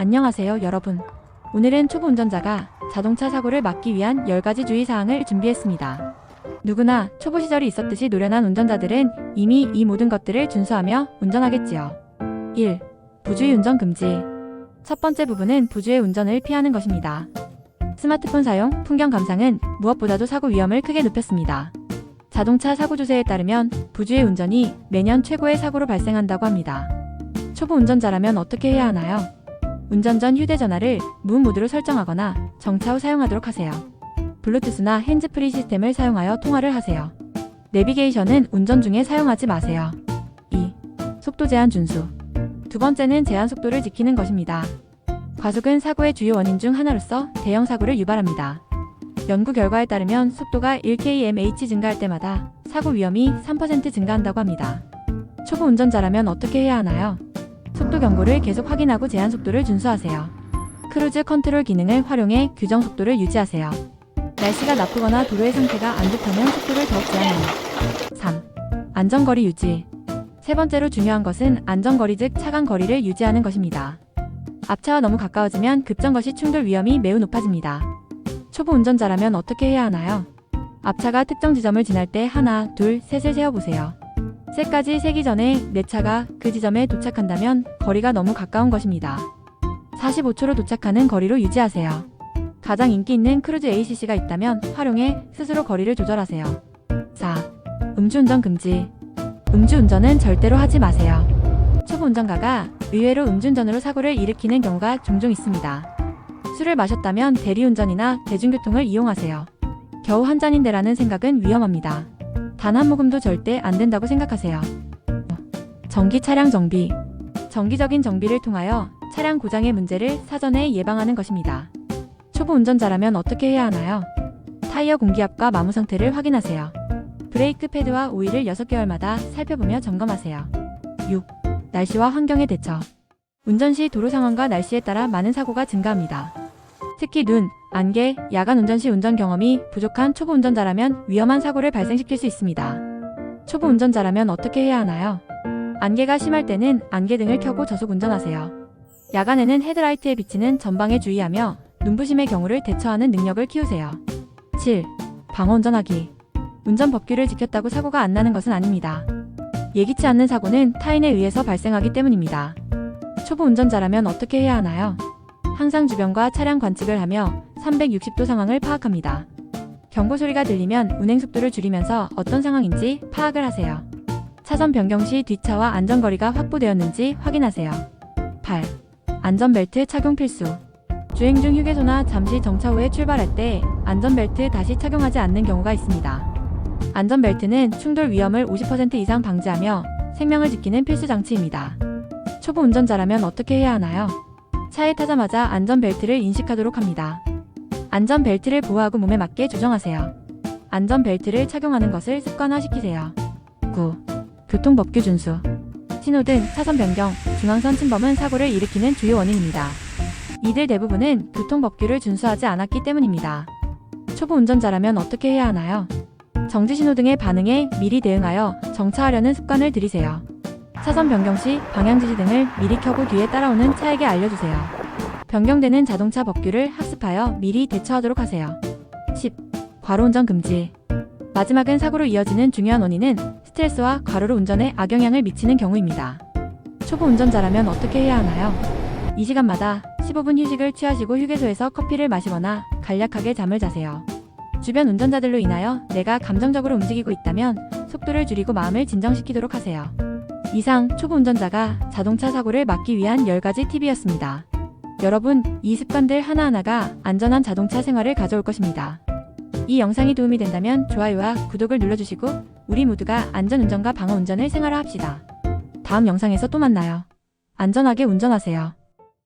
안녕하세요, 여러분. 오늘은 초보 운전자가 자동차 사고를 막기 위한 10가지 주의사항을 준비했습니다. 누구나 초보 시절이 있었듯이 노련한 운전자들은 이미 이 모든 것들을 준수하며 운전하겠지요. 1. 부주의 운전 금지. 첫 번째 부분은 부주의 운전을 피하는 것입니다. 스마트폰 사용, 풍경 감상은 무엇보다도 사고 위험을 크게 높였습니다. 자동차 사고 조사에 따르면 부주의 운전이 매년 최고의 사고로 발생한다고 합니다. 초보 운전자라면 어떻게 해야 하나요? 운전 전 휴대전화를 무음 모드로 설정하거나 정차 후 사용하도록 하세요. 블루투스나 핸즈프리 시스템을 사용하여 통화를 하세요. 내비게이션은 운전 중에 사용하지 마세요. 2. 속도 제한 준수. 두 번째는 제한 속도를 지키는 것입니다. 과속은 사고의 주요 원인 중 하나로서 대형 사고를 유발합니다. 연구 결과에 따르면 속도가 1km/h 증가할 때마다 사고 위험이 3% 증가한다고 합니다. 초보 운전자라면 어떻게 해야 하나요? 속도 경고를 계속 확인하고 제한 속도를 준수하세요. 크루즈 컨트롤 기능을 활용해 규정 속도를 유지하세요. 날씨가 나쁘거나 도로의 상태가 안 좋다면 속도를 더욱 제한해요. 3. 안전거리 유지. 세 번째로 중요한 것은 안전거리 즉 차간거리를 유지하는 것입니다. 앞차와 너무 가까워지면 급정거시 충돌 위험이 매우 높아집니다. 초보 운전자라면 어떻게 해야 하나요? 앞차가 특정 지점을 지날 때 하나, 둘, 셋을 세어보세요. 셋까지 세기 전에 내 차가 그 지점에 도착한다면 거리가 너무 가까운 것입니다. 45초로 도착하는 거리로 유지하세요. 가장 인기 있는 크루즈 ACC가 있다면 활용해 스스로 거리를 조절하세요. 4. 음주운전 금지. 음주운전은 절대로 하지 마세요. 초보 운전가가 의외로 음주운전으로 사고를 일으키는 경우가 종종 있습니다. 술을 마셨다면 대리운전이나 대중교통을 이용하세요. 겨우 한 잔인데라는 생각은 위험합니다. 단 한 모금도 절대 안 된다고 생각하세요. 정기 차량 정비. 정기적인 정비를 통하여 차량 고장의 문제를 사전에 예방하는 것입니다. 초보 운전자라면 어떻게 해야 하나요? 타이어 공기압과 마모 상태를 확인하세요. 브레이크 패드와 오일을 6개월마다 살펴보며 점검하세요. 6. 날씨와 환경의 대처. 운전 시 도로 상황과 날씨에 따라 많은 사고가 증가합니다. 특히 눈, 안개, 야간 운전 시 운전 경험이 부족한 초보 운전자라면 위험한 사고를 발생시킬 수 있습니다. 초보 운전자라면 어떻게 해야 하나요? 안개가 심할 때는 안개등을 켜고 저속 운전하세요. 야간에는 헤드라이트에 비치는 전방에 주의하며 눈부심의 경우를 대처하는 능력을 키우세요. 7. 방어 운전하기. 운전 법규를 지켰다고 사고가 안 나는 것은 아닙니다. 예기치 않는 사고는 타인에 의해서 발생하기 때문입니다. 초보 운전자라면 어떻게 해야 하나요? 항상 주변과 차량 관측을 하며 360도 상황을 파악합니다. 경고 소리가 들리면 운행 속도를 줄이면서 어떤 상황인지 파악을 하세요. 차선 변경 시 뒷차와 안전거리가 확보되었는지 확인하세요. 8. 안전벨트 착용 필수. 주행 중 휴게소나 잠시 정차 후에 출발할 때 안전벨트 다시 착용하지 않는 경우가 있습니다. 안전벨트는 충돌 위험을 50% 이상 방지하며 생명을 지키는 필수 장치입니다. 초보 운전자라면 어떻게 해야 하나요? 차에 타자마자 안전벨트를 인식하도록 합니다. 안전벨트를 보호하고 몸에 맞게 조정하세요. 안전벨트를 착용하는 것을 습관화시키세요. 9. 교통법규 준수. 신호등, 차선 변경, 중앙선 침범은 사고를 일으키는 주요 원인입니다. 이들 대부분은 교통법규를 준수하지 않았기 때문입니다. 초보 운전자라면 어떻게 해야 하나요? 정지신호등에 반응해 미리 대응하여 정차하려는 습관을 들이세요. 차선 변경 시 방향지시 등을 미리 켜고 뒤에 따라오는 차에게 알려주세요. 변경되는 자동차 법규를 학습하여 미리 대처하도록 하세요. 10. 과로운전 금지. 마지막은 사고로 이어지는 중요한 원인은 스트레스와 과로로 운전에 악영향을 미치는 경우입니다. 초보 운전자라면 어떻게 해야 하나요? 이 시간마다 15분 휴식을 취하시고 휴게소에서 커피를 마시거나 간략하게 잠을 자세요. 주변 운전자들로 인하여 내가 감정적으로 움직이고 있다면 속도를 줄이고 마음을 진정시키도록 하세요. 이상 초보 운전자가 자동차 사고를 막기 위한 10가지 팁이었습니다. 여러분, 이 습관들 하나하나가 안전한 자동차 생활을 가져올 것입니다. 이 영상이 도움이 된다면 좋아요와 구독을 눌러주시고 우리 모두가 안전운전과 방어운전을 생활화합시다. 다음 영상에서 또 만나요. 안전하게 운전하세요.